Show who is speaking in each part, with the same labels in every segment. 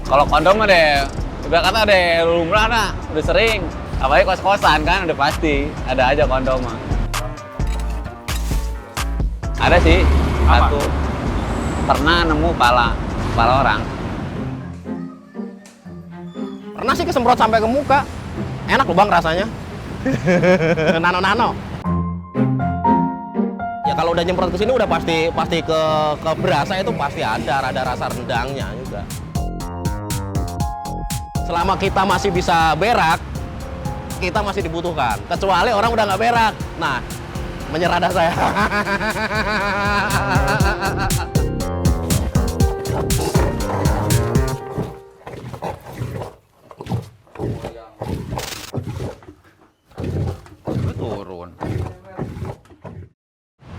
Speaker 1: Kalau kondom mah deh, udah kata deh lumrah dah, udah sering. Apalagi kos-kosan kan udah pasti ada aja kondom mah. Ada sih, satu. Pernah nemu pala orang.
Speaker 2: Pernah sih kesemprot sampai ke muka. Enak loh bang rasanya. Nano-nano. Ya kalau udah nyemprot ke sini udah pasti ke berasa itu pasti ada rasa rendangnya juga. Selama kita masih bisa berak, kita masih dibutuhkan. Kecuali orang udah nggak berak. Nah, menyerah dah saya.
Speaker 1: Turun.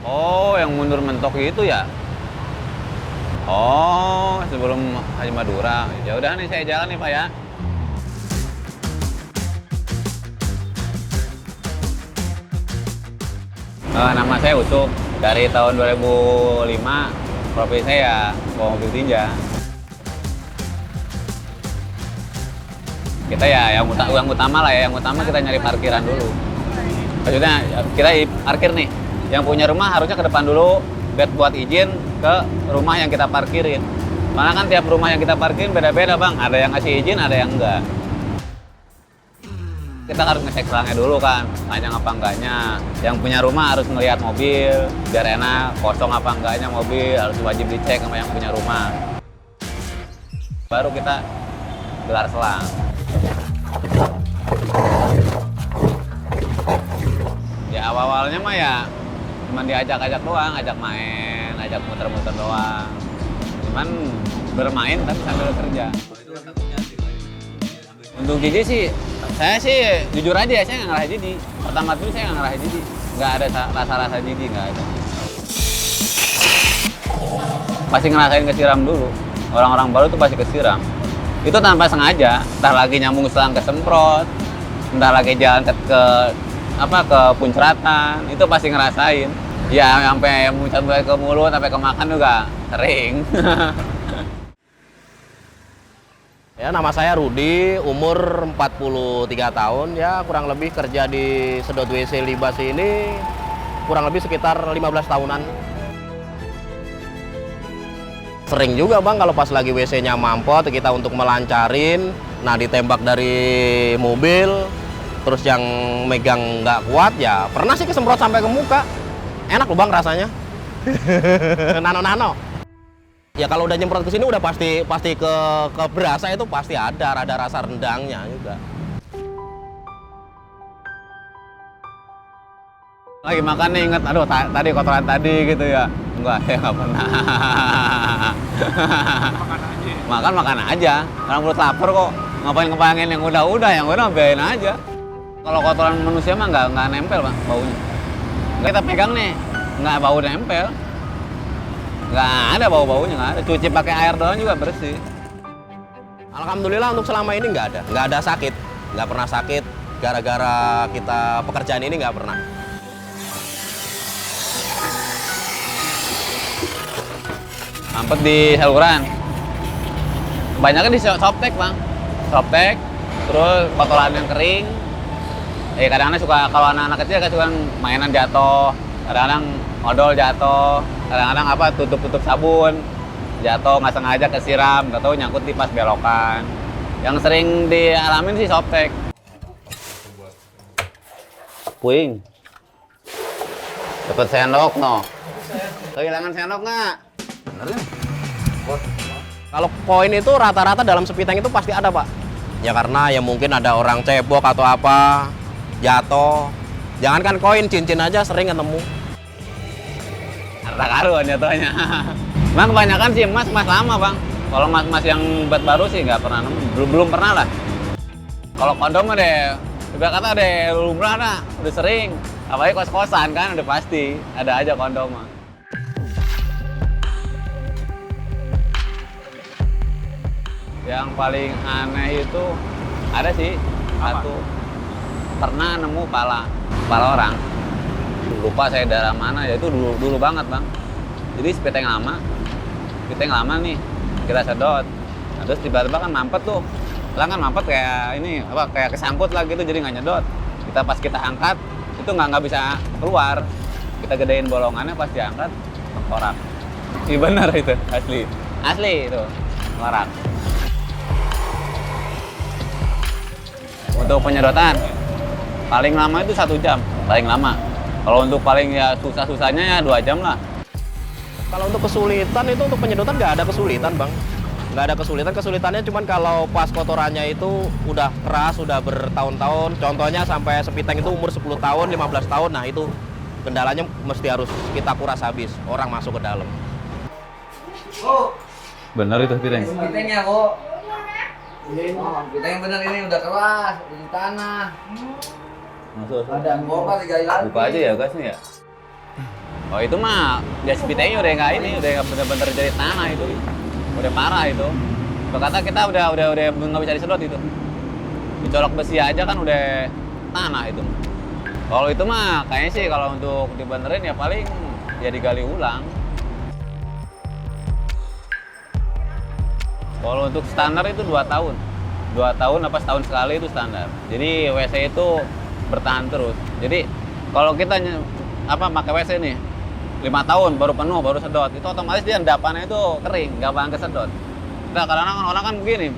Speaker 1: Oh, yang mundur mentok itu ya? Oh, sebelum Haji Madura. Ya udah nih saya jalan nih Pak ya. Nama saya Ucup. Dari tahun 2005, profesi saya bawa mobil tinja. Kita ya yang utama lah ya, yang utama kita nyari parkiran dulu. Maksudnya kita parkir nih, yang punya rumah harusnya ke depan dulu, buat izin ke rumah yang kita parkirin. Karena kan tiap rumah yang kita parkirin beda-beda bang, ada yang ngasih izin, ada yang enggak. Kita harus ngecek selangnya dulu kan, panjang apa enggaknya. Yang punya rumah harus melihat mobil, biar enak, kosong apa enggaknya mobil, harus wajib dicek sama yang punya rumah. Baru kita gelar selang. Ya awal-awalnya mah ya cuman diajak-ajak doang, ajak main, ajak muter-muter doang. Cuman bermain tapi sambil kerja. Untuk jijik sih, saya sih jujur aja ya, saya nggak ngerasa jijik. Pertama dulu saya nggak ngerasa jijik, nggak ada rasa-rasa jijik, nggak ada. Pasti ngerasain kesiram dulu. Orang-orang baru tuh pasti kesiram. Itu tanpa sengaja, entah lagi nyambung selang kesemprot, entah lagi jalan ke puncratan, itu pasti ngerasain. Ya sampai muncrat ke mulut, sampai ke makan juga sering.
Speaker 2: Ya, nama saya Rudi, umur 43 tahun, ya kurang lebih kerja di Sedot WC Libas ini kurang lebih sekitar 15 tahunan. Sering juga bang kalau pas lagi WC-nya mampet, kita untuk melancarin, nah ditembak dari mobil, terus yang megang nggak kuat ya pernah sih kesemprot sampai ke muka. Enak loh bang rasanya. Nano-nano. Ya kalau udah nyemprot ke sini udah pasti ke berasa itu pasti ada rasa rendangnya juga.
Speaker 1: Lagi makan nih inget, aduh tadi kotoran tadi gitu ya. Enggak, saya nggak pernah. Makan aja. Orang perut lapar kok. Ngapain ngebayangin yang udah biarin aja. Kalau kotoran manusia mah nggak nempel bang baunya. Kita pegang nih, nggak bau nempel. Nggak ada bau-baunya, nggak ada. Cuci pakai air doang juga bersih.
Speaker 2: Alhamdulillah untuk selama ini nggak ada sakit. Nggak pernah sakit gara-gara kita pekerjaan ini nggak pernah.
Speaker 1: Mampet di saluran. Kebanyakan di softtek bang. Softtek, terus kotoran yang kering. Kadang-kadang suka, kalau anak-anak kecil kan suka mainan jatuh. Kadang-kadang odol jatuh. Kadang-kadang tutup sabun jatuh, nggak sengaja kesiram, nggak tahu nyangkut di pas belokan. Yang sering dialamin sih softtek. Puing. Dapat sendok no. Kehilangan sendok nggak? Bener.
Speaker 2: Kalau koin itu rata-rata dalam sepiteng itu pasti ada pak. Ya karena ya mungkin ada orang cebok atau apa, jatuh. Jangankan koin, cincin aja sering ketemu.
Speaker 1: Harta karun jatuhnya. Bang kebanyakan sih emas lama bang. Kalau emas yang baru sih nggak pernah nemu, belum pernah lah. Kalau kondom mah deh, udah kata deh lumrah dah, udah sering. Apalagi kos-kosan kan udah pasti ada aja kondom mah. Yang paling aneh itu ada sih satu. Pernah nemu pala orang. Lupa saya daerah mana ya, itu dulu banget bang. Jadi sepiteng lama nih kita sedot. Nah, terus tiba-tiba kan mampet tuh. Elang kan mampet kayak ini apa kayak kesangkut lah gitu jadi nggak nyedot. Pas kita angkat itu nggak bisa keluar. Kita gedein bolongannya pas diangkat tengkorak. Iya benar itu asli itu tengkorak. Untuk penyedotan paling lama itu 1 jam paling lama. Kalau untuk paling ya susah-susahnya ya 2 jam lah.
Speaker 2: Kalau untuk kesulitan itu untuk penyedotan nggak ada kesulitan bang, nggak ada kesulitan. Kesulitannya cuman kalau pas kotorannya itu udah keras, udah bertahun-tahun. Contohnya sampai sepiteng itu umur 10 tahun, 15 tahun. Nah itu kendalanya mesti harus kita kuras habis, orang masuk ke dalam.
Speaker 3: Oh,
Speaker 1: Benar itu sepiteng.
Speaker 3: pitengnya kok. Oh, piteng yang bener ini udah keras, udah di tanah.
Speaker 1: Masuk.
Speaker 3: Ada bomba digali lagi.
Speaker 1: Buka aja ya gasnya ya. Oh itu mah jas pitengnya udah nggak ini, udah nggak bener-bener jadi tanah itu. Udah parah itu. Kata kita udah nggak bisa disedot itu. Dicolok besi aja kan udah tanah itu. Kalau itu mah kayaknya sih kalau untuk dibenerin ya paling ya digali ulang. Kalau untuk standar itu 2 tahun. 2 tahun apa setahun sekali itu standar. Jadi WC itu bertahan terus. Jadi kalau kita pakai WC nih 5 tahun baru penuh baru sedot, itu otomatis dia endapannya itu kering, nggak bakal kesedot. Nah kadang-kadang orang kan begini,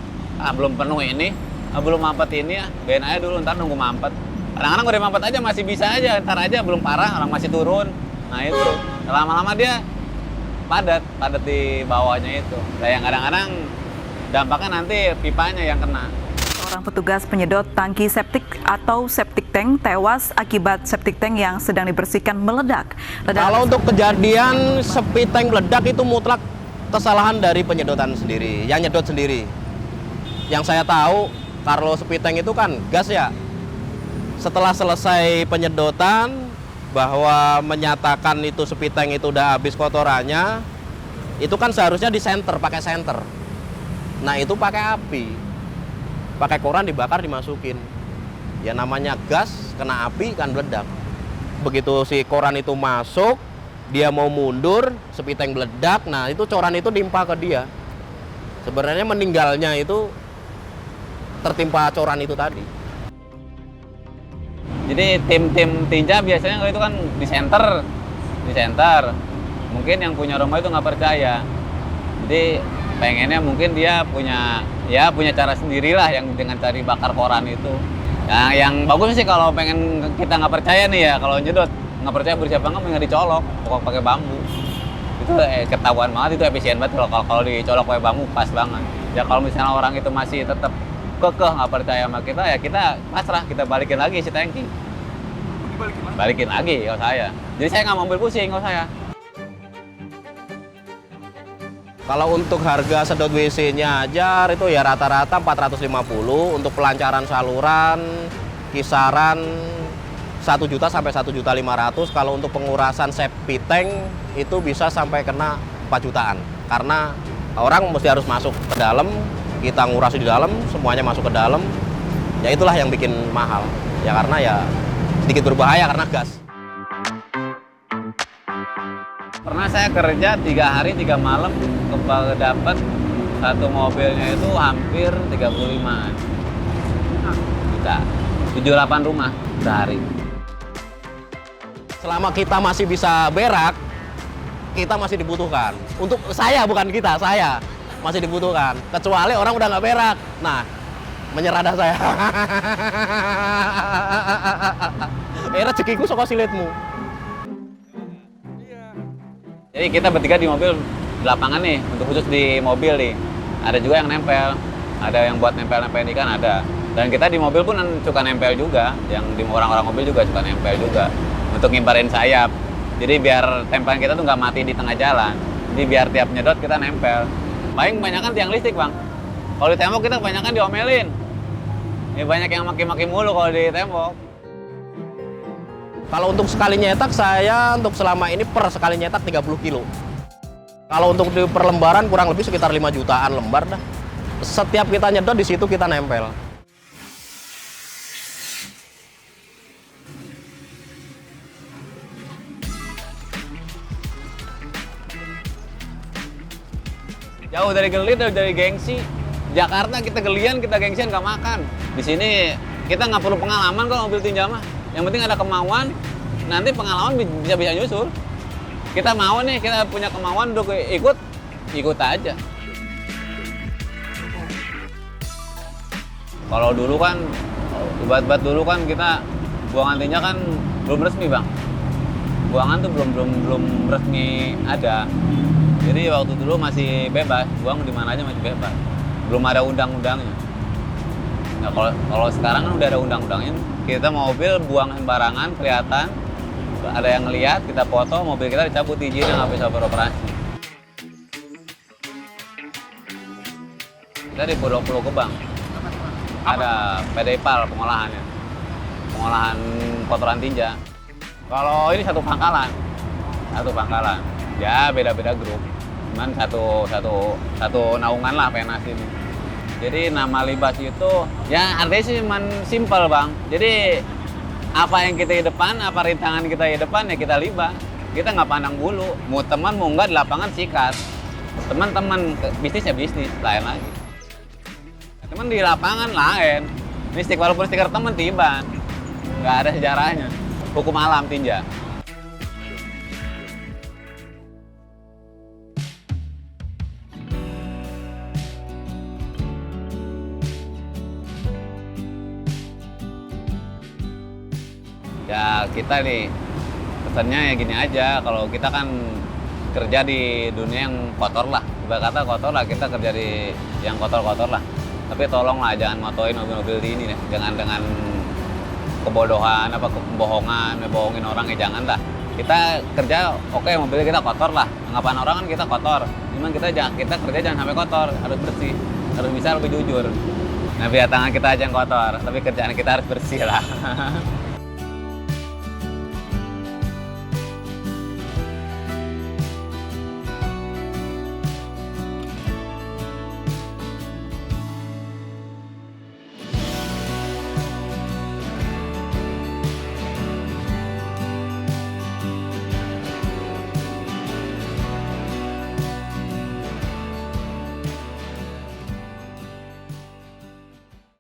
Speaker 1: belum penuh ini, belum mampet ini ya, biarin aja dulu ntar nunggu mampet. Kadang-kadang udah mampet aja masih bisa aja, ntar aja belum parah orang masih turun. Nah itu lama-lama dia padat di bawahnya itu. Nah yang kadang-kadang dampaknya nanti pipanya yang kena.
Speaker 4: Seorang petugas penyedot tangki septik atau septic tank tewas akibat septic tank yang sedang dibersihkan meledak.
Speaker 2: Kalau untuk kejadian sepiteng meledak itu mutlak kesalahan dari penyedotan sendiri, yang nyedot sendiri. Yang saya tahu, kalau sepiteng itu kan gas ya. Setelah selesai penyedotan, bahwa menyatakan itu sepiteng itu udah habis kotorannya, itu kan seharusnya di senter, pakai senter. Nah itu pakai api, pakai koran dibakar dimasukin. Ya namanya gas, kena api kan meledak. Begitu si koran itu masuk, dia mau mundur, sepiteng meledak, nah itu coran itu nimpa ke dia. Sebenarnya meninggalnya itu tertimpa coran itu tadi.
Speaker 1: Jadi tim tinja biasanya itu kan di center. Mungkin yang punya rumah itu nggak percaya. Jadi pengennya mungkin dia punya cara sendirilah yang dengan cari bakar koran itu. Nah, yang bagus sih kalau pengen kita nggak percaya nih ya kalau nyedot nggak percaya bersih apa nggak dicolok, pokok pakai bambu. Itu ketahuan banget, itu efisien banget kalau dicolok pakai bambu pas banget. Ya kalau misalnya orang itu masih tetap kekeh nggak percaya sama kita ya kita pasrah, kita balikin lagi si tangki. Balikin lagi kalau saya. Jadi saya nggak mau ambil pusing kalau saya.
Speaker 2: Kalau untuk harga sedot WC-nya aja itu ya rata-rata 450, untuk pelancaran saluran kisaran 1 juta sampai 1.500.000. Kalau untuk pengurasan septic tank itu bisa sampai kena 4 jutaan. Karena orang mesti harus masuk ke dalam, kita ngurasi di dalam, semuanya masuk ke dalam. Ya itulah yang bikin mahal. Ya karena ya sedikit berbahaya karena gas.
Speaker 1: Pernah saya kerja 3 hari 3 malam dapat satu mobilnya itu hampir 35 juta, 7-8 rumah sehari.
Speaker 2: Selama kita masih bisa berak, kita masih dibutuhkan. Untuk saya, bukan kita, saya masih dibutuhkan. Kecuali orang udah nggak berak, nah menyerah dah saya. Rezekiku saka silitmu.
Speaker 1: Jadi kita bertiga di mobil di lapangan nih, untuk khusus di mobil nih. Ada juga yang nempel, ada yang buat nempel-nempel ikan ada. Dan kita di mobil pun suka nempel juga, yang di orang-orang mobil juga suka nempel juga. Untuk ngibarin sayap. Jadi biar tempelan kita tuh nggak mati di tengah jalan. Jadi biar tiap nyedot kita nempel. Paling kebanyakan tiang listrik bang. Kalau di tembok kita kebanyakan diomelin. Ya banyak yang maki-maki mulu kalau di tembok.
Speaker 2: Kalau untuk sekali nyetak, saya untuk selama ini per sekali nyetak 30 kilo. Kalau untuk di perlembaran kurang lebih sekitar 5 jutaan lembar dah. Setiap kita nyedot di situ kita nempel.
Speaker 1: Jauh dari gelit, dari gengsi. Jakarta kita gelian, kita gengsian nggak makan. Di sini kita nggak perlu pengalaman kalau mobil tinja mah. Yang penting ada kemauan, nanti pengalaman bisa nyusul. Kita mau nih, kita punya kemauan untuk ikut aja. Kalau dulu kan, buat dulu kan kita buangan tinja kan belum resmi bang. Buangan tuh belum resmi ada. Jadi waktu dulu masih bebas, buang di mana aja masih bebas. Belum ada undang-undangnya. Nah kalau sekarang kan udah ada undang-undangnya. Kita mobil buang sembarangan kelihatan, ada yang ngelihat, kita foto, mobil kita dicabut izinnya nggak bisa beroperasi. Kita di Pulau Gebang. Ada PDIPAL pengolahan kotoran tinja. Kalau ini satu pangkalan, ya beda-beda grup, cuman satu naungan lah PNAS ini. Jadi nama Libas itu ya artinya sih cuman simpel bang. Jadi apa yang kita di depan, apa rintangan kita di depan ya kita libas. Kita nggak pandang bulu, mau teman mau nggak di lapangan sikat. Teman-teman bisnis ya bisnis, lain lagi. Teman di lapangan lain. Ini walaupun stiker teman tiban, nggak ada sejarahnya. Hukum alam tinja. Ya kita nih pesannya ya gini aja, kalau kita kan kerja di dunia yang kotor lah, ibarat kata kotor lah, kita kerja di yang kotor-kotor lah. Tapi tolonglah jangan motoin mobil-mobil ini deh, jangan dengan kebodohan, kebohongan, bohongin orang ya jangan dah. Kita kerja oke, mobil kita kotor lah, anggapan orang kan kita kotor. Cuman kita kerja jangan sampai kotor, harus bersih, harus bisa lebih jujur. Nah biar tangan kita aja yang kotor, tapi kerjaan kita harus bersih lah.